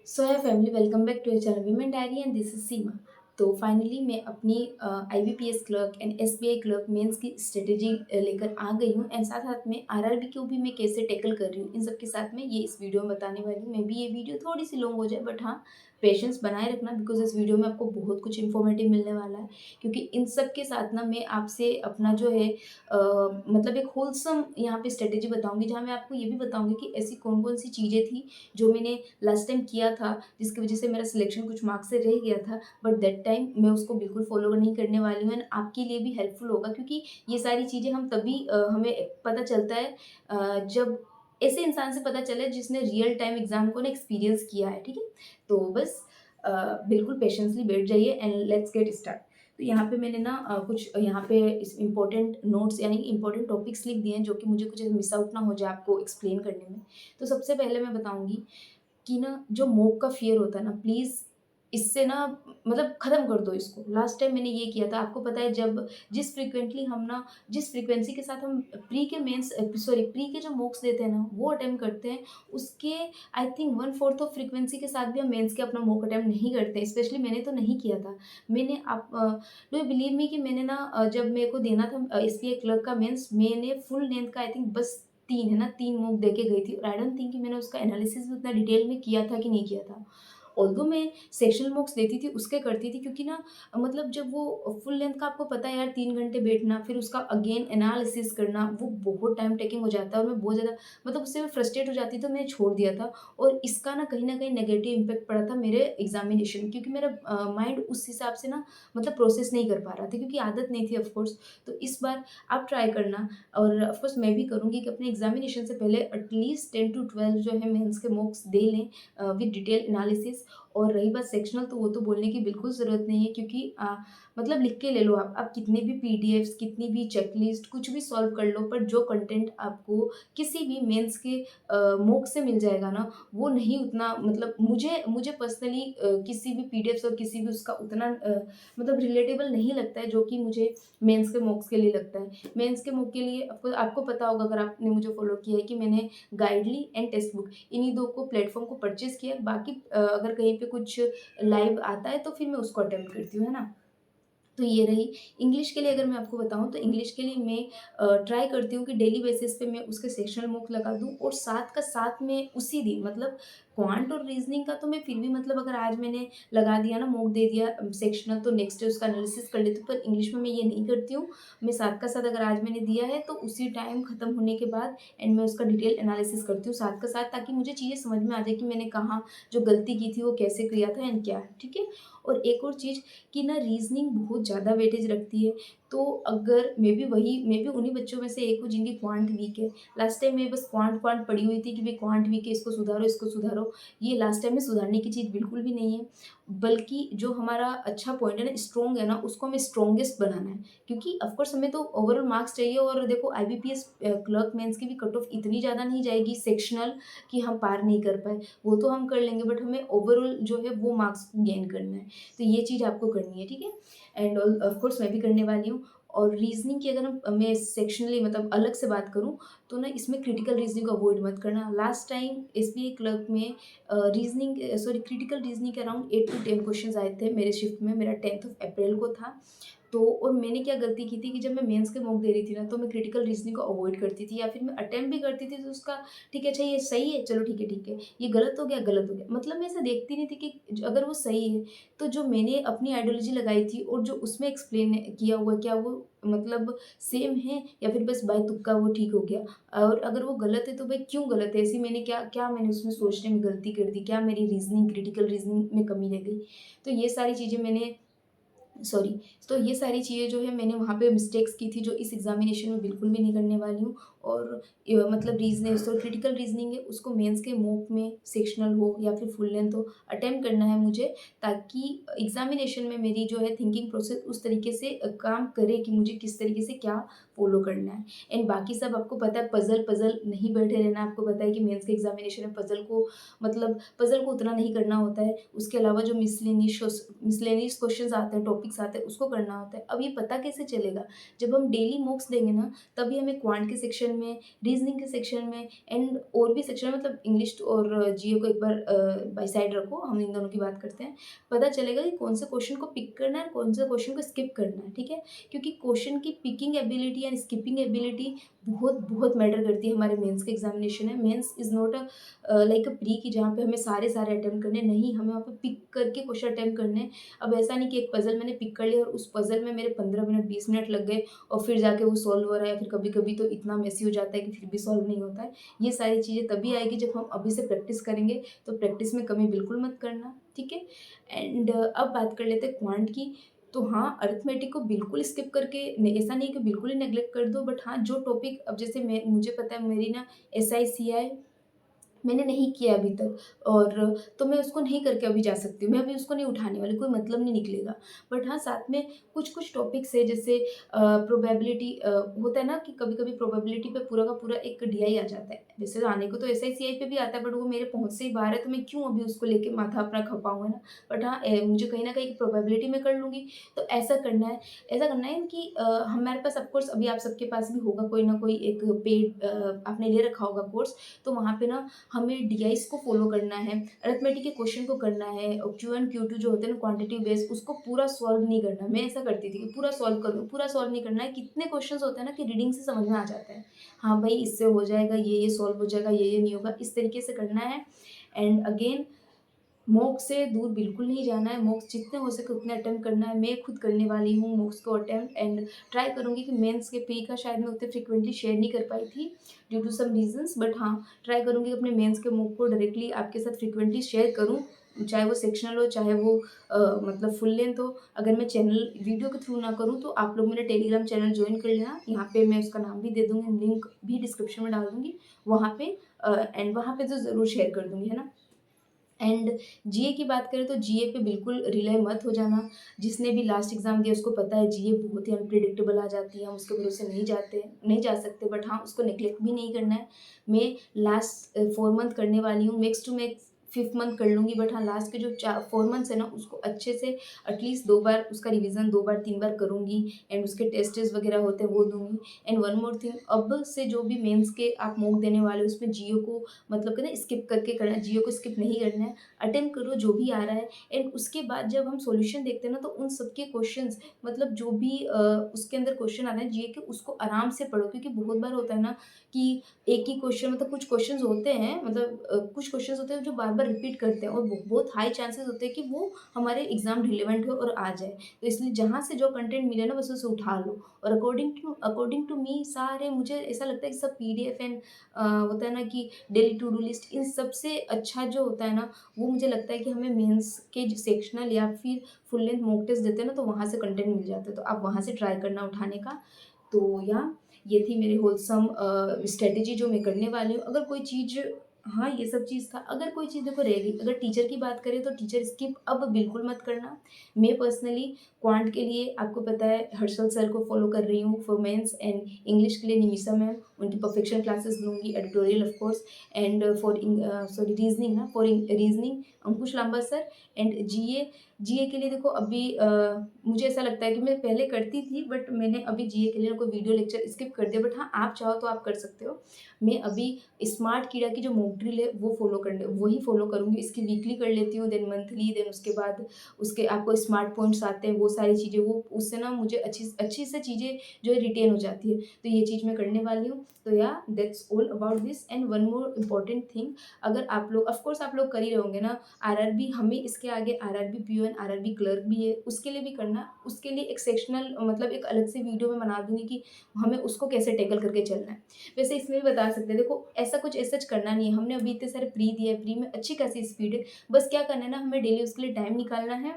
So hi family, welcome back to your channel women diary and this is Seema. तो finally मैं अपनी IBPS clerk and SBI clerk mains की strategy लेकर आ गई हूँ एंड साथ साथ में आरआरबी को भी मैं कैसे टैकल कर रही हूँ इन सब के साथ में ये इस वीडियो में बताने वाली हूँ। मे बी ये वीडियो थोड़ी सी लॉन्ग हो जाए बट हाँ, पेशेंस बनाए रखना बिकॉज इस वीडियो में आपको बहुत कुछ इन्फॉर्मेटिव मिलने वाला है। क्योंकि इन सब के साथ ना मैं आपसे अपना जो है मतलब एक होलसम यहाँ पे स्ट्रेटेजी बताऊंगी, जहाँ मैं आपको ये भी बताऊंगी कि ऐसी कौन कौन सी चीज़ें थी जो मैंने लास्ट टाइम किया था, जिसकी वजह से मेरा सिलेक्शन कुछ मार्क्स से रह गया था, बट दैट टाइम मैं उसको बिल्कुल फॉलो नहीं करने वाली हूँ एंड आपके लिए भी हेल्पफुल होगा। क्योंकि ये सारी चीज़ें हम तभी हमें पता चलता है जब ऐसे इंसान से पता चले जिसने रियल टाइम एग्जाम को ना एक्सपीरियंस किया है। ठीक है, तो बस बिल्कुल पेशेंसली बैठ जाइए एंड लेट्स गेट स्टार्ट। तो यहाँ पे मैंने ना कुछ यहाँ पे इस इम्पोर्टेंट नोट्स यानी कि इम्पोर्टेंट टॉपिक्स लिख दिए हैं, जो कि मुझे कुछ मिस आउट ना हो जाए आपको एक्सप्लेन करने में। तो सबसे पहले मैं बताऊंगी कि ना जो मोक का फ़ियर होता है ना, प्लीज़ इससे ना मतलब ख़त्म कर दो इसको। लास्ट टाइम मैंने ये किया था, आपको पता है, जब जिस फ्रीक्वेंसी के साथ हम प्री के जो मॉक्स देते हैं ना, वो अटेम्प्ट करते हैं, उसके आई थिंक 1/4 ऑफ फ्रीक्वेंसी के साथ भी हम मेंस के अपना मॉक अटेम्प्ट नहीं करते। स्पेशली मैंने तो नहीं किया था। डू यू बिलीव मी कि मैंने ना जब मेरे को देना था एसबीआई क्लर्क का मेंस, मैंने फुल लेंथ का आई थिंक बस 3 है ना, 3 मूव देके गई थी और आई डोंट थिंक कि मैंने उसका एनालिसिस भी उतना डिटेल में किया था कि नहीं किया था। ऑल्दो मैं सेक्शनल मॉक्स देती थी, उसके करती थी, क्योंकि ना मतलब जब वो फुल लेंथ का आपको पता है यार, 3 घंटे बैठना, फिर उसका अगेन एनालिसिस करना, वो बहुत टाइम टेकिंग हो जाता है और मैं बहुत ज़्यादा मतलब उससे मैं फ्रस्ट्रेट हो जाती, तो मैंने छोड़ दिया था। और इसका ना कहीं न कहीं नेगेटिव इम्पैक्ट पड़ा था मेरे एग्ज़ामिनेशन में, क्योंकि मेरा माइंड उस हिसाब से ना मतलब प्रोसेस नहीं कर पा रहा था, क्योंकि आदत नहीं थी ऑफ कोर्स। तो इस बार आप ट्राई करना, और ऑफ कोर्स मैं भी करूँगी कि अपने एग्ज़ामिनेशन से पहले एटलीस्ट 10 टू 12 जो है मेंस के मॉक्स दे लें विद डिटेल एनालिसिस। और रही बात सेक्शनल, तो वो तो बोलने की बिल्कुल ज़रूरत नहीं है, क्योंकि मतलब लिख के ले लो आप कितने भी पीडीएफ्स, कितनी भी चेकलिस्ट, कुछ भी सॉल्व कर लो, पर जो कंटेंट आपको किसी भी मेंस के मॉक से मिल जाएगा ना, वो नहीं उतना मतलब मुझे मुझे पर्सनली किसी भी पीडीएफ्स और किसी भी उसका उतना मतलब रिलेटेबल नहीं लगता है, जो कि मुझे मेंस के मॉक्स के लिए लगता है। मेंस के मॉक के लिए आपको आपको पता होगा, अगर आपने मुझे फॉलो किया है, कि मैंने गाइडली एंड टेक्स्ट बुक इन्हीं 2 को प्लेटफ़ॉर्म को परचेज़ किया है। बाकी अगर कहीं पे कुछ लाइव आता है तो फिर मैं उसको अटेम्प्ट करती हूँ, है ना? तो ये रही। इंग्लिश के लिए अगर मैं आपको बताऊँ, तो इंग्लिश के लिए मैं ट्राई करती हूँ कि डेली बेसिस पे मैं उसके सेक्शनल मॉक लगा दूँ, और साथ का साथ में उसी दिन मतलब क्वांट और रीज़निंग का तो मैं फिर भी मतलब अगर आज मैंने लगा दिया ना, मॉक दे दिया सेक्शनल, तो नेक्स्ट डे उसका एनालिसिस कर लेती हूँ। पर इंग्लिश में मैं ये नहीं करती हूँ। मैं साथ का साथ अगर आज मैंने दिया है तो उसी टाइम खत्म होने के बाद एंड मैं उसका डिटेल एनालिसिस करती हूँ साथ का साथ, ताकि मुझे चीज़ें समझ में आ जाए कि मैंने कहाँ जो गलती की थी वो कैसे किया था एंड क्या है। ठीक है? और एक और चीज़ कि ना, रीज़निंग बहुत ज़्यादा वेटेज रखती है। तो अगर मैं भी उन्हीं बच्चों में से एक हूँ जिनकी क्वांट वीक है। लास्ट टाइम मैं बस क्वांट क्वांट पढ़ी हुई थी कि भई क्वांट वीक है, इसको सुधारो, इसको सुधारो। ये लास्ट टाइम में सुधारने की चीज़ बिल्कुल भी नहीं है। बल्कि जो हमारा अच्छा पॉइंट है ना, स्ट्रॉन्ग है ना, उसको हमें स्ट्रॉन्गेस्ट बनाना है। क्योंकि ऑफ कोर्स हमें तो ओवरऑल मार्क्स चाहिए, और देखो आईबीपीएस क्लर्क मेंस की भी कट ऑफ इतनी ज़्यादा नहीं जाएगी सेक्शनल कि हम पार नहीं कर पाए। वो तो हम कर लेंगे, बट हमें ओवरऑल जो है वो मार्क्स गेन करना है। तो ये चीज़ आपको करनी है, ठीक है? एंड ऑफ कोर्स मैं भी करने वाली हूँ। और रीज़निंग की अगर मैं सेक्शनली मतलब अलग से बात करूँ, तो ना इसमें क्रिटिकल रीज़निंग को अवॉइड मत करना। लास्ट टाइम एसबीआई क्लर्क में क्रिटिकल रीज़निंग के अराउंड 8 टू 10 क्वेश्चंस आए थे मेरे शिफ्ट में। मेरा 10th ऑफ अप्रैल को था। तो और मैंने क्या गलती की थी कि जब मैं मेंस के मॉक दे रही थी ना, तो मैं क्रिटिकल रीज़निंग को अवॉइड करती थी, या फिर मैं अटेम्प्ट भी करती थी तो उसका ठीक है, अच्छा ये सही है, चलो ठीक है, ठीक है। ये गलत हो गया, गलत हो गया। मतलब मैं ऐसा देखती नहीं थी कि अगर वो सही है, तो जो मैंने अपनी आइडियोलॉजी लगाई थी और जो उसमें एक्सप्लेन किया हुआ, क्या वो मतलब सेम है, या फिर बस बाय तुक्का वो ठीक हो गया। और अगर वो गलत है तो भाई क्यों गलत है? ऐसी मैंने क्या क्या मैंने उसमें सोचने में गलती कर दी? क्या मेरी क्रिटिकल रीज़निंग में कमी रह गई? तो ये सारी चीज़ें मैंने सॉरी तो ये सारी चीज़ें जो है मैंने वहाँ पे मिस्टेक्स की थी, जो इस एग्ज़ामिनेशन में बिल्कुल भी नहीं करने वाली हूँ। और मतलब क्रिटिकल रीज़निंग है, उसको मेंस के मॉक में सेक्शनल हो या फिर फुल लेंथ हो, अटेम्प्ट करना है मुझे, ताकि एग्ज़ामिनेशन में मेरी जो है थिंकिंग प्रोसेस उस तरीके से काम करे कि मुझे किस तरीके से क्या फ़ॉलो करना है। एंड बाकी सब आपको पता है, पज़ल पज़ल नहीं बैठे रहना। आपको पता है कि मेंस के एग्ज़ामिनेशन में पज़ल को उतना नहीं करना होता है। उसके अलावा जो मिसलेनियस क्वेश्चंस आते हैं, टॉपिक्स आते हैं, उसको करना होता है। अब ये पता कैसे चलेगा? जब हम डेली मॉक्स देंगे ना, तभी हमें क्वांट के सेक्शन सेक्शन में, रीज़निंग के सेक्शन में एंड और भी सेक्शन में, मतलब इंग्लिश और जीओ को एक बार बाय साइड रखो, हम इन दोनों की बात करते हैं। पता चलेगा कि कौन से क्वेश्चन को पिक करना है और कौन से क्वेश्चन को स्किप करना है, ठीक है? क्योंकि क्वेश्चन की picking ability and skipping ability बहुत बहुत मैटर करती है हमारे मेंस के एग्जामिनेशन है। Mains is not like a pre कि जहाँ पे हमें सारे सारे अटेम्प्ट करने हैं, नहीं, हमें वहाँ पे पिक करके क्वेश्चन अटेम्प्ट करने हैं। अब ऐसा नहीं कि एक पज़ल मैंने पिक कर लिया और उस पज़ल में मेरे 15 मिनट 20 मिनट लग गए और फिर जाके वो सॉल्व हो रहा है, फिर कभी-कभी तो इतना मेसी हो जाता है कि फिर भी सॉल्व नहीं होता है। ये सारी चीज़ें तभी आएगी जब हम अभी से प्रैक्टिस करेंगे, तो प्रैक्टिस में कमी बिल्कुल मत करना, ठीक है? एंड अब बात कर लेते हैं क्वांट की। तो हाँ, अरिथमेटिक को बिल्कुल स्किप करके ऐसा नहीं है कि बिल्कुल ही नेग्लेक्ट कर दो, बट हाँ, जो टॉपिक अब जैसे मैं मुझे पता है मेरी ना एसआईसीआई मैंने नहीं किया अभी तक, और तो मैं उसको नहीं करके अभी जा सकती हूँ, मैं अभी उसको नहीं उठाने वाली, कोई मतलब नहीं निकलेगा। बट हाँ, साथ में कुछ-कुछ टॉपिक्स है, जैसे प्रोबेबिलिटी होता है ना कि कभी-कभी प्रोबेबिलिटी पे पूरा का पूरा एक डीआई आ जाता है। वैसे तो आने को तो एसआईसीआई पे भी आता है, बट वो मेरे पहुँच से ही बाहर है, तो मैं क्यों अभी उसको लेके माथा अपना खपाऊँ, है ना? बट हाँ, मुझे कहीं न कहीं प्रोबेबिलिटी में कर लूँगी, तो ऐसा करना है कि हमारे पास ऑफ कोर्स अभी आप सबके पास भी होगा कोई ना कोई एक पेड आपने ले रखा होगा कोर्स, तो वहाँ पे ना हमें डीआईज़ को फ़ॉलो करना है, अरिथमेटिक के क्वेश्चन को करना है और क्यू1, क्यू2 जो होते हैं ना क्वांटिटी बेस्ड, उसको पूरा सॉल्व नहीं करना है। मैं ऐसा करती थी कि पूरा सॉल्व करूँ, पूरा सॉल्व नहीं करना है। कितने क्वेश्चंस होते हैं ना कि रीडिंग से समझ में आ जाता है। हाँ भाई, इससे हो जाएगा, ये सॉल्व हो जाएगा, ये नहीं होगा, इस तरीके से करना है। एंड अगेन, मॉक से दूर बिल्कुल नहीं जाना है, मॉक्स जितने हो सके उतने अटेम्प्ट करना है। मैं खुद करने वाली हूँ मॉक्स को अटेम्प्ट, एंड ट्राई करूँगी कि मेंस के प्री का शायद मैं उतने फ्रीक्वेंटली शेयर नहीं कर पाई थी due to some reasons, but हाँ, ट्राई करूँगी अपने मेंस के मॉक को डायरेक्टली आपके साथ फ्रीक्वेंटली शेयर करूँ, चाहे वो सेक्शनल हो, चाहे वो मतलब फुल लेंथ हो। अगर मैं चैनल वीडियो के थ्रू ना करूँ, तो आप लोग मेरा टेलीग्राम चैनल जॉइन कर लेना, यहाँ पे मैं उसका नाम भी दे दूँगी, लिंक भी डिस्क्रिप्शन में डाल दूँगी, वहाँ पे एंड वहाँ पे तो ज़रूर शेयर कर दूँगी, है ना? एंड जीए की बात करें तो जीए पे बिल्कुल रिलाई मत हो जाना। जिसने भी लास्ट एग्ज़ाम दिया उसको पता है जीए बहुत ही अनप्रेडिक्टेबल आ जाती है, हम उसके भरोसे नहीं जा सकते, बट हाँ, उसको नेग्लेक्ट भी नहीं करना है। मैं लास्ट 4 मंथ करने वाली हूँ, max to max 5th month कर लूँगी, बट हाँ, लास्ट के जो 4 मंथ्स है ना, उसको अच्छे से एटलीस्ट 2 बार उसका रिवीज़न 2 बार 3 बार करूँगी, एंड उसके टेस्ट वगैरह होते हैं वो दूँगी। एंड वन मोर थिंग, अब से जो भी मेंस के आप मॉक देने वाले हो उसमें जीओ को मतलब कहते हैं स्किप करके करना है, जियो को स्किप नहीं करना है, अटेम्प्ट करो जो भी आ रहा है। एंड उसके बाद जब हम सॉल्यूशन देखते हैं ना, तो उन सबके क्वेश्चंस मतलब जो भी उसके अंदर क्वेश्चन आ रहे हैं जीए के, उसको आराम से पढ़ो, क्योंकि बहुत बार होता है ना कि एक ही क्वेश्चन, मतलब कुछ क्वेश्चंस होते हैं, मतलब कुछ क्वेश्चंस होते हैं जो बार-बार रिपीट करते हैं, और बहुत हाई चांसेस होते हैं कि वो हमारे एग्ज़ाम रिलेवेंट हो और आ जाए। तो इसलिए जहाँ से जो कंटेंट मिले ना, बस उसे उठा लो, और अकॉर्डिंग टू मी सारे मुझे ऐसा लगता है कि सब पीडीएफ एंड होता है ना कि डेली टू डू लिस्ट, इन सबसे अच्छा जो होता है ना, वो मुझे लगता है कि हमें मेंस के जो सेक्शनल या फिर फुल लेंथ मॉक टेस्ट देते हैं ना, तो वहाँ से कंटेंट मिल जाता है, तो आप वहाँ से ट्राई करना उठाने का। तो या ये थी मेरी होलसम स्ट्रैटेजी जो मैं करने वाली हूँ। अगर कोई चीज़, हाँ, ये सब चीज़ था। अगर कोई चीज़ देखो रह गई, अगर टीचर की बात करें तो टीचर स्किप अब बिल्कुल मत करना। मैं पर्सनली क्वांट के लिए आपको पता है हर्षल सर को फॉलो कर रही हूँ फॉर मेंस, एंड इंग्लिश के लिए निमिषा मैम, उनकी परफेक्शन क्लासेस लूँगी, editorial of course, and reasoning ना, for reasoning Ankush Lamba sir, and GA के लिए देखो अभी मुझे ऐसा लगता है कि मैं पहले करती थी, बट मैंने अभी जीए के लिए ना कोई वीडियो लेक्चर स्किप कर दिया, बट हाँ, आप चाहो तो आप कर सकते हो। मैं अभी स्मार्ट कीड़ा की जो मॉक ड्रिल है वो वही फॉलो करूँगी। इसकी वीकली कर लेती हूँ, देन मंथली, देन उसके बाद उसके आपको स्मार्ट पॉइंट्स आते हैं, वो सारी चीज़ें, वो उससे ना मुझे अच्छी अच्छी से चीज़ें जो है रिटेन हो जाती है। तो ये चीज़ मैं करने वाली हूँ। तो या that's all about this. And one more important thing, अगर आप लोग ऑफ कोर्स आप लोग कर ही रहे होंगे ना, आरआरबी, हमें इसके आगे RRB PO and RRB clerk भी है, उसके लिए भी करना। उसके लिए एक सेक्शनल मतलब एक अलग से वीडियो मैं बना दूँगी कि हमें उसको कैसे टैकल करके चलना है। वैसे इसमें भी बता सकते हैं, देखो ऐसा कुछ एज सच करना नहीं है, हमने अभी इतने सारे प्री दिए हैं, प्री में अच्छी खासी स्पीड है, बस क्या करना है ना, हमें डेली उसके लिए टाइम निकालना है।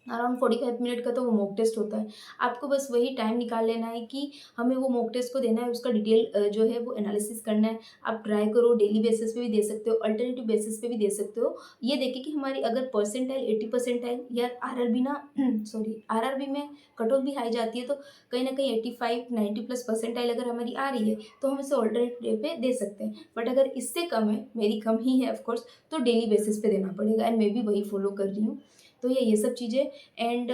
अराउंड 45 मिनट का तो वो मॉक टेस्ट होता है। आपको बस वही टाइम निकाल लेना है कि हमें वो मॉक टेस्ट को देना है, उसका डिटेल जो है वो एनालिसिस करना है। आप ट्राई करो, डेली बेसिस पे भी दे सकते हो, अल्टरनेटिव बेसिस पे भी दे सकते हो। ये देखिए कि हमारी अगर परसेंटाइल 80 परसेंटाइल या आरआरबी ना सॉरी आरआरबी में कट ऑफ भी हाई जाती है, तो कहीं न कहीं 85 90 प्लस परसेंटाइल अगर हमारी आ रही है, तो हम इसे अल्टरनेटिव पे दे सकते हैं। बट अगर इससे कम है, मेरी कम ही है ऑफ कोर्स, तो डेली बेसिस पे देना पड़ेगा, एंड मैं भी वही फॉलो कर रही हूँ। तो ये सब चीज़ें एंड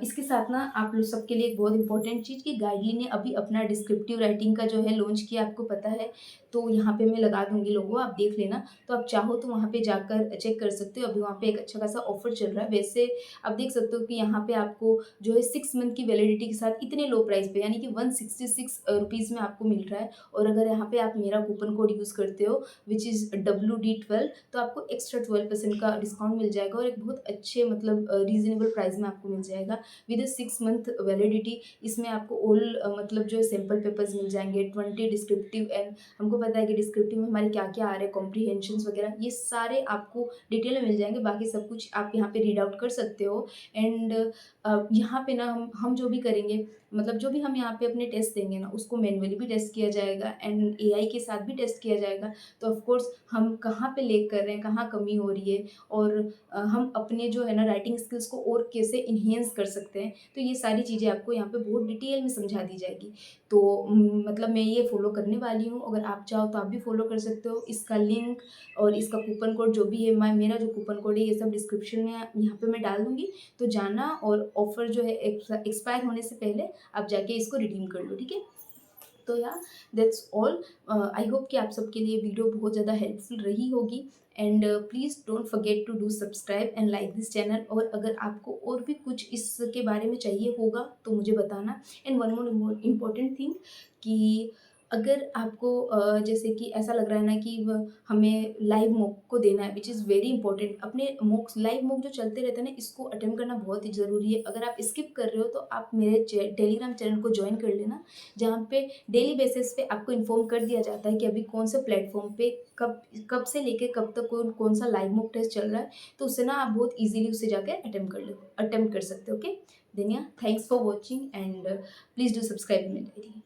इसके साथ ना आप लोग सबके लिए एक बहुत इंपॉर्टेंट चीज़ कि गाइडली ने अभी अपना डिस्क्रिप्टिव राइटिंग का जो है लॉन्च किया, आपको पता है। तो यहाँ पे मैं लगा दूँगी लोगो, आप देख लेना। तो आप चाहो तो वहाँ पे जाकर चेक कर सकते हो, अभी वहाँ पे एक अच्छा खासा ऑफ़र चल रहा है। वैसे आप देख सकते हो कि यहाँ पे आपको जो है 6 मंथ की वैलिडिटी के साथ इतने लो प्राइस पे यानी कि 166 रुपीज़ में आपको मिल रहा है। और अगर यहाँ पे आप मेरा कूपन कोड यूज़ करते हो विच इज़ WD12, तो आपको एक्स्ट्रा 12% का डिस्काउंट मिल जाएगा और एक बहुत अच्छे मतलब रीज़नेबल प्राइस में आपको मिल जाएगा विद 6 मंथ वैलिडिटी। इसमें आपको ऑल मतलब जो है सैंपल पेपर्स मिल जाएँगे, 20 डिस्क्रिप्टिव एंड हमको पता है कि डिस्क्रिप्टिव में हमारे क्या-क्या आ रहे हैं, कॉम्प्रिहेंशन्स वगैरह ये सारे आपको डिटेल में मिल जाएँगे। बाकी सब कुछ आप यहाँ पे रीड आउट कर सकते हो एंड यहाँ पे ना हम जो भी करेंगे मतलब जो भी हम यहाँ पे अपने टेस्ट देंगे ना उसको मैन्युअली भी टेस्ट किया जाएगा एंड एआई के साथ भी टेस्ट किया जाएगा। तो ऑफ कोर्स हम कहाँ पे लैग कर रहे हैं, कहाँ कमी हो रही है और हम अपने जो है ना राइटिंग स्किल्स को और कैसे एनहांस कर सकते हैं। तो ये सारी चीज़ें आपको यहाँ पे बहुत डिटेल में समझा दी जाएगी। तो मतलब मैं ये फ़ॉलो करने वाली हूँ, अगर आप चाहो तो आप भी फ़ॉलो कर सकते हो। इसका लिंक और इसका कूपन कोड जो भी है मेरा जो कूपन कोड है ये सब डिस्क्रिप्शन में यहाँ पे मैं डाल दूँगी। तो जाना और ऑफ़र जो है एक्सपायर होने से पहले आप जाके इसको रिडीम कर लो, ठीक है? तो या दैट्स ऑल। आई होप कि आप सबके लिए वीडियो बहुत ज़्यादा हेल्पफुल रही होगी and please don't forget to do subscribe and like this channel. और अगर आपको और भी कुछ इसके बारे में चाहिए होगा तो मुझे बताना। And one more important thing कि अगर आपको जैसे कि ऐसा लग रहा है ना कि हमें लाइव मॉक को देना है विच इज़ वेरी इंपॉर्टेंट। अपने मॉक्स लाइव मॉक जो चलते रहते हैं ना इसको अटेम्प्ट करना बहुत ही ज़रूरी है। अगर आप स्किप कर रहे हो तो आप मेरे टेलीग्राम चैनल को ज्वाइन कर लेना, जहाँ पे डेली बेसिस पे आपको इन्फॉर्म कर दिया जाता है कि अभी कौन से प्लेटफॉर्म पे कब कब से लेके कब तक कौन कौन सा लाइव मॉक टेस्ट चल रहा है। तो उससे ना आप बहुत इजीली उससे जाकर अटेम्प्ट कर सकते हो। ओके, देन या thanks for watching and please do subscribe मेरी डायरी।